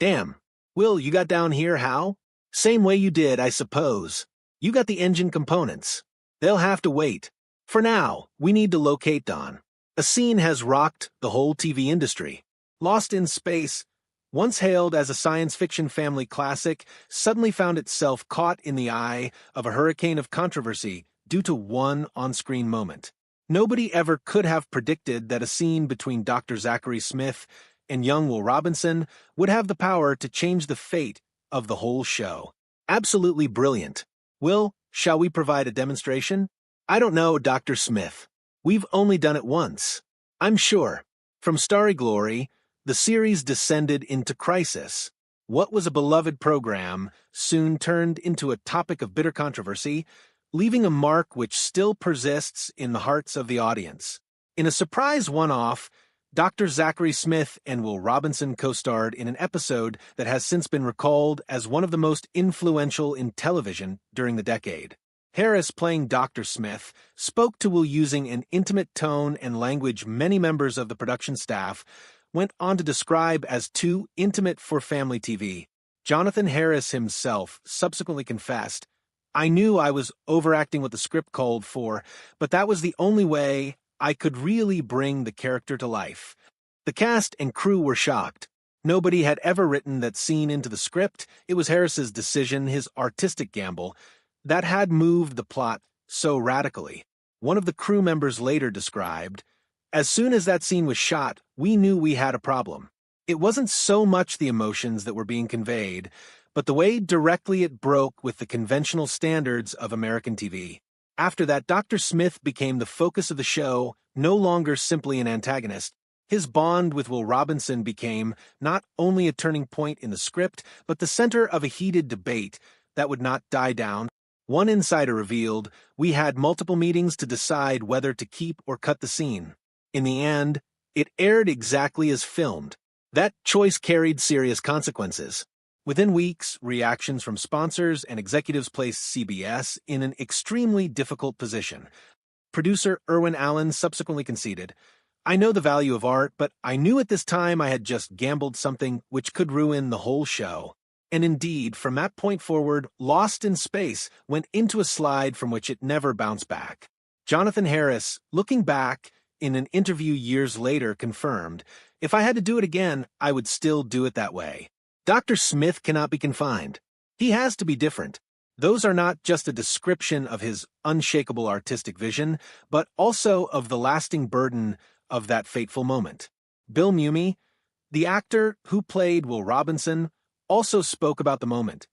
Damn. Will, you got down here how? Same way you did, I suppose. You got the engine components. They'll have to wait. For now, we need to locate Don. A scene has rocked the whole TV industry. Lost in Space, once hailed as a science fiction family classic, suddenly found itself caught in the eye of a hurricane of controversy due to one on-screen moment. Nobody ever could have predicted that a scene between Dr. Zachary Smith and young Will Robinson would have the power to change the fate of the whole show. Absolutely brilliant. Will, shall we provide a demonstration? I don't know, Dr. Smith. We've only done it once. I'm sure. From starry glory, the series descended into crisis. What was a beloved program soon turned into a topic of bitter controversy, leaving a mark which still persists in the hearts of the audience. In a surprise one-off, Dr. Zachary Smith and Will Robinson co-starred in an episode that has since been recalled as one of the most influential in television during the decade. Harris, playing Dr. Smith, spoke to Will using an intimate tone and language many members of the production staff went on to describe as too intimate for family TV. Jonathan Harris himself subsequently confessed, "I knew I was overacting what the script called for, but that was the only way I could really bring the character to life." The cast and crew were shocked. Nobody had ever written that scene into the script. It was Harris's decision, his artistic gamble, that had moved the plot so radically. One of the crew members later described, "As soon as that scene was shot, we knew we had a problem. It wasn't so much the emotions that were being conveyed, but the way directly it broke with the conventional standards of American TV. After that, Dr. Smith became the focus of the show, no longer simply an antagonist. His bond with Will Robinson became not only a turning point in the script, but the center of a heated debate that would not die down. One insider revealed, "We had multiple meetings to decide whether to keep or cut the scene. In the end, it aired exactly as filmed. That choice carried serious consequences." Within weeks, reactions from sponsors and executives placed CBS in an extremely difficult position. Producer Irwin Allen subsequently conceded, "I know the value of art, but I knew at this time I had just gambled something which could ruin the whole show." And indeed, from that point forward, Lost in Space went into a slide from which it never bounced back. Jonathan Harris, looking back in an interview years later, confirmed, "If I had to do it again, I would still do it that way." Dr. Smith cannot be confined. He has to be different. Those are not just a description of his unshakable artistic vision, but also of the lasting burden of that fateful moment. Bill Mumy, the actor who played Will Robinson, also spoke about the moment.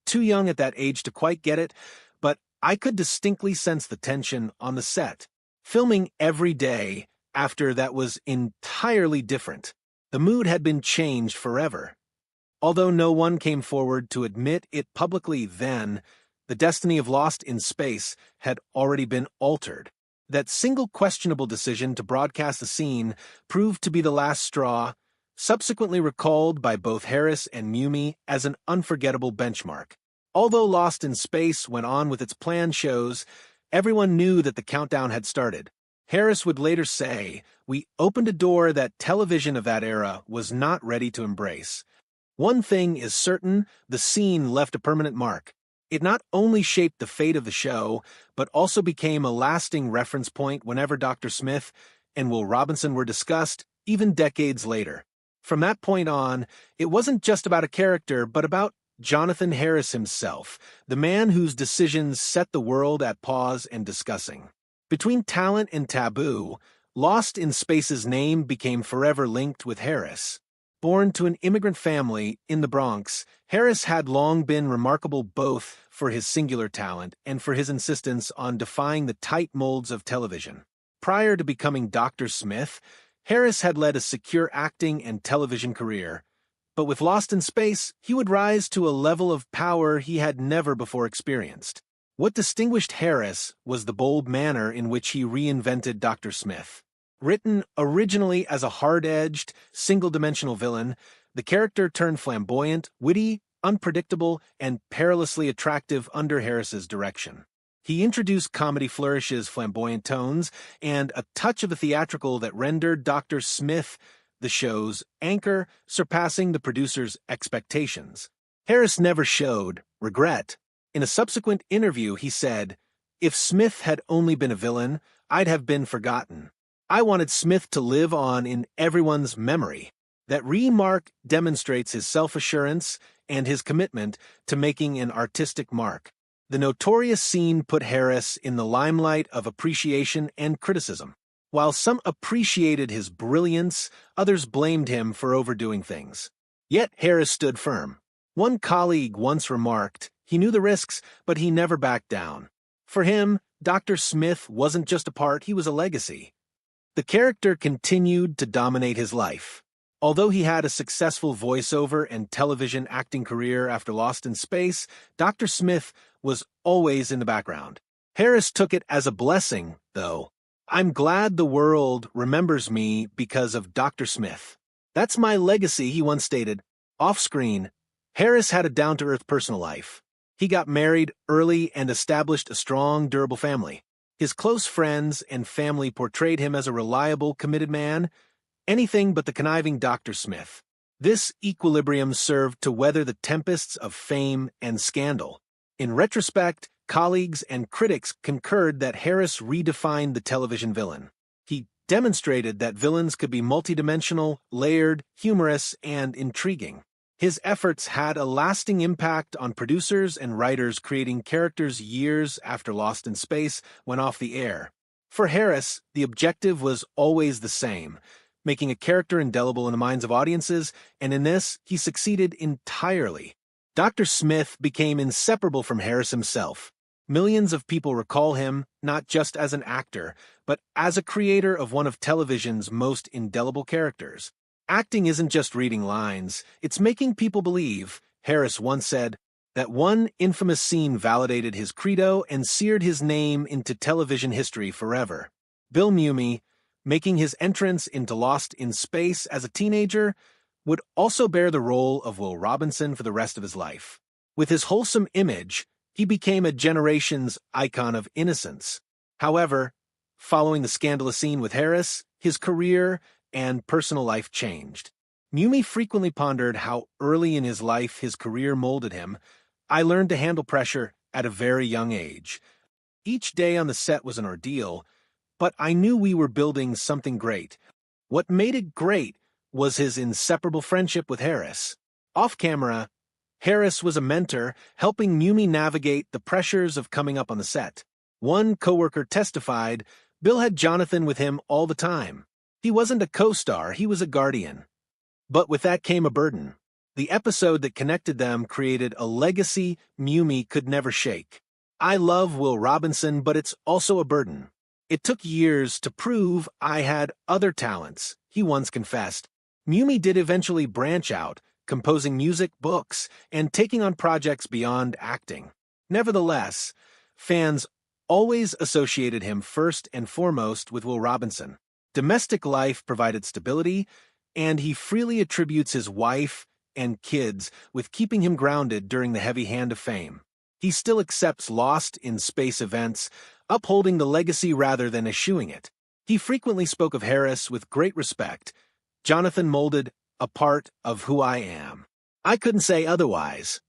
"Too young at that age to quite get it, but I could distinctly sense the tension on the set. Filming every day after that was entirely different. The mood had been changed forever." Although no one came forward to admit it publicly then, the destiny of Lost in Space had already been altered. That single questionable decision to broadcast a scene proved to be the last straw, subsequently recalled by both Harris and Mumy as an unforgettable benchmark. Although Lost in Space went on with its planned shows, everyone knew that the countdown had started. Harris would later say, "We opened a door that television of that era was not ready to embrace." One thing is certain, the scene left a permanent mark. It not only shaped the fate of the show, but also became a lasting reference point whenever Dr. Smith and Will Robinson were discussed, even decades later. From that point on, it wasn't just about a character, but about Jonathan Harris himself, the man whose decisions set the world at pause and discussing. Between talent and taboo, Lost in Space's name became forever linked with Harris. Born to an immigrant family in the Bronx, Harris had long been remarkable both for his singular talent and for his insistence on defying the tight molds of television. Prior to becoming Dr. Smith, Harris had led a secure acting and television career. But with Lost in Space, he would rise to a level of power he had never before experienced. What distinguished Harris was the bold manner in which he reinvented Dr. Smith. Written originally as a hard-edged, single-dimensional villain, the character turned flamboyant, witty, unpredictable, and perilously attractive under Harris's direction. He introduced comedy flourishes, flamboyant tones, and a touch of the theatrical that rendered Dr. Smith the show's anchor, surpassing the producer's expectations. Harris never showed regret. In a subsequent interview, he said, "If Smith had only been a villain, I'd have been forgotten. I wanted Smith to live on in everyone's memory." That remark demonstrates his self-assurance and his commitment to making an artistic mark. The notorious scene put Harris in the limelight of appreciation and criticism. While some appreciated his brilliance, others blamed him for overdoing things. Yet Harris stood firm. One colleague once remarked, he knew the risks, but he never backed down. For him, Dr. Smith wasn't just a part, he was a legacy. The character continued to dominate his life. Although he had a successful voiceover and television acting career after Lost in Space, Dr. Smith was always in the background. Harris took it as a blessing, though. "I'm glad the world remembers me because of Dr. Smith. That's my legacy," he once stated. Off-screen, Harris had a down-to-earth personal life. He got married early and established a strong, durable family. His close friends and family portrayed him as a reliable, committed man, anything but the conniving Dr. Smith. This equilibrium served to weather the tempests of fame and scandal. In retrospect, colleagues and critics concurred that Harris redefined the television villain. He demonstrated that villains could be multidimensional, layered, humorous, and intriguing. His efforts had a lasting impact on producers and writers, creating characters years after Lost in Space went off the air. For Harris, the objective was always the same: making a character indelible in the minds of audiences, and in this, he succeeded entirely. Dr. Smith became inseparable from Harris himself. Millions of people recall him not just as an actor, but as a creator of one of television's most indelible characters. "Acting isn't just reading lines, it's making people believe," Harris once said. That one infamous scene validated his credo and seared his name into television history forever. Bill Mumy, making his entrance into Lost in Space as a teenager, would also bear the role of Will Robinson for the rest of his life. With his wholesome image, he became a generation's icon of innocence. However, following the scandalous scene with Harris, his career and personal life changed. Mumy frequently pondered how early in his life his career molded him. "I learned to handle pressure at a very young age. Each day on the set was an ordeal, but I knew we were building something great. What made it great was his inseparable friendship with Harris." Off-camera, Harris was a mentor, helping Mumy navigate the pressures of coming up on the set. One coworker testified, "Bill had Jonathan with him all the time. He wasn't a co-star, he was a guardian." But with that came a burden. The episode that connected them created a legacy Mumy could never shake. "I love Will Robinson, but it's also a burden. It took years to prove I had other talents," he once confessed. Mumy did eventually branch out, composing music, books, and taking on projects beyond acting. Nevertheless, fans always associated him first and foremost with Will Robinson. Domestic life provided stability, and he freely attributes his wife and kids with keeping him grounded during the heavy hand of fame. He still accepts Lost in Space events, upholding the legacy rather than eschewing it. He frequently spoke of Harris with great respect. "Jonathan molded a part of who I am. I couldn't say otherwise."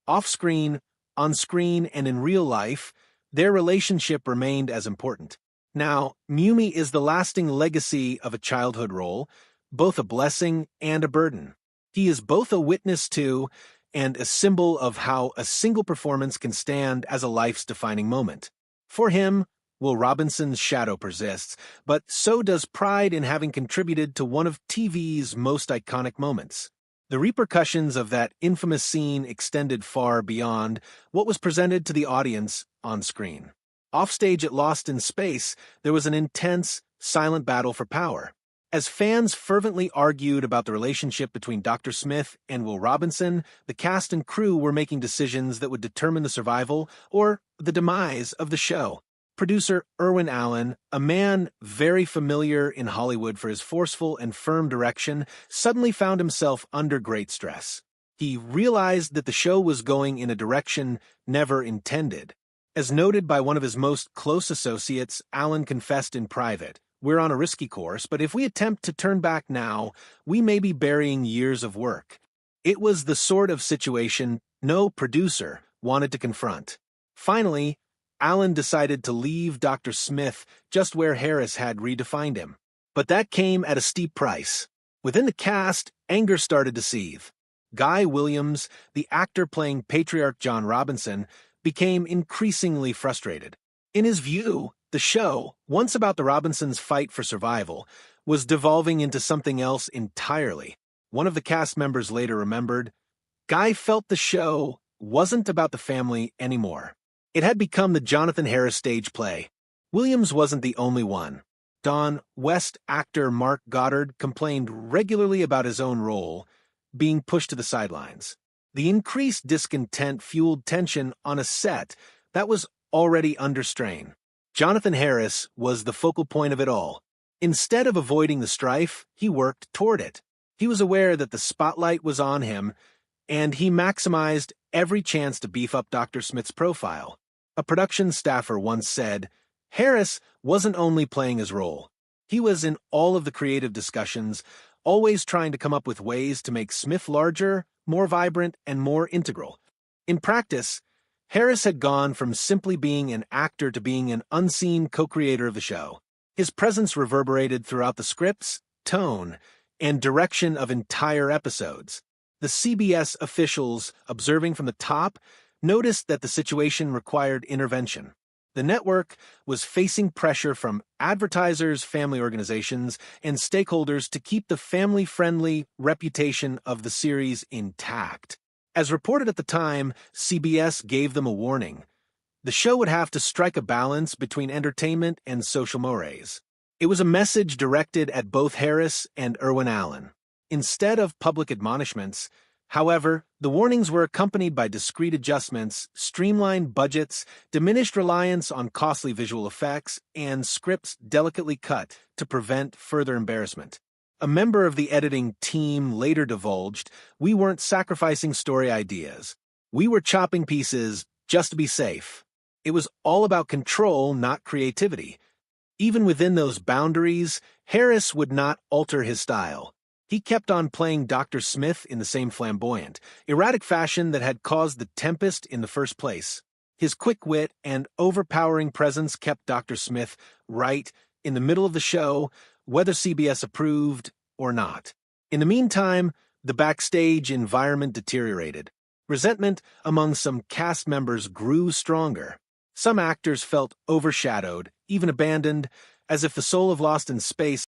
Off-screen, on-screen, and in real life, their relationship remained as important. Now, Mumy is the lasting legacy of a childhood role, both a blessing and a burden. He is both a witness to and a symbol of how a single performance can stand as a life's defining moment. For him, Will Robinson's shadow persists, but so does pride in having contributed to one of TV's most iconic moments. The repercussions of that infamous scene extended far beyond what was presented to the audience on screen. Offstage at Lost in Space, there was an intense, silent battle for power. As fans fervently argued about the relationship between Dr. Smith and Will Robinson, the cast and crew were making decisions that would determine the survival or the demise of the show. Producer Irwin Allen, a man very familiar in Hollywood for his forceful and firm direction, suddenly found himself under great stress. He realized that the show was going in a direction never intended. As noted by one of his most close associates, Allen confessed in private, We're on a risky course, but if we attempt to turn back now, we may be burying years of work. It was the sort of situation no producer wanted to confront. Finally, Alan decided to leave Dr. Smith just where Harris had redefined him. But that came at a steep price. Within the cast, anger started to seethe. Guy Williams, the actor playing Patriarch John Robinson, became increasingly frustrated. In his view, the show, once about the Robinsons' fight for survival, was devolving into something else entirely. One of the cast members later remembered, Guy felt the show wasn't about the family anymore. It had become the Jonathan Harris stage play. Williams wasn't the only one. Don West actor Mark Goddard complained regularly about his own role being pushed to the sidelines. The increased discontent fueled tension on a set that was already under strain. Jonathan Harris was the focal point of it all. Instead of avoiding the strife, he worked toward it. He was aware that the spotlight was on him, and he maximized every chance to beef up Dr. Smith's profile. A production staffer once said, Harris wasn't only playing his role. He was in all of the creative discussions, always trying to come up with ways to make Smith larger, more vibrant, and more integral. In practice, Harris had gone from simply being an actor to being an unseen co-creator of the show. His presence reverberated throughout the scripts, tone, and direction of entire episodes. The CBS officials, observing from the top, noticed that the situation required intervention. The network was facing pressure from advertisers, family organizations, and stakeholders to keep the family-friendly reputation of the series intact. As reported at the time, CBS gave them a warning. The show would have to strike a balance between entertainment and social mores. It was a message directed at both Harris and Irwin Allen. Instead of public admonishments, however, the warnings were accompanied by discreet adjustments, streamlined budgets, diminished reliance on costly visual effects, and scripts delicately cut to prevent further embarrassment. A member of the editing team later divulged, we weren't sacrificing story ideas. We were chopping pieces just to be safe. It was all about control, not creativity. Even within those boundaries, Harris would not alter his style. He kept on playing Dr. Smith in the same flamboyant, erratic fashion that had caused the tempest in the first place. His quick wit and overpowering presence kept Dr. Smith right in the middle of the show, whether CBS approved or not. In the meantime, the backstage environment deteriorated. Resentment among some cast members grew stronger. Some actors felt overshadowed, even abandoned, as if the soul of Lost in Space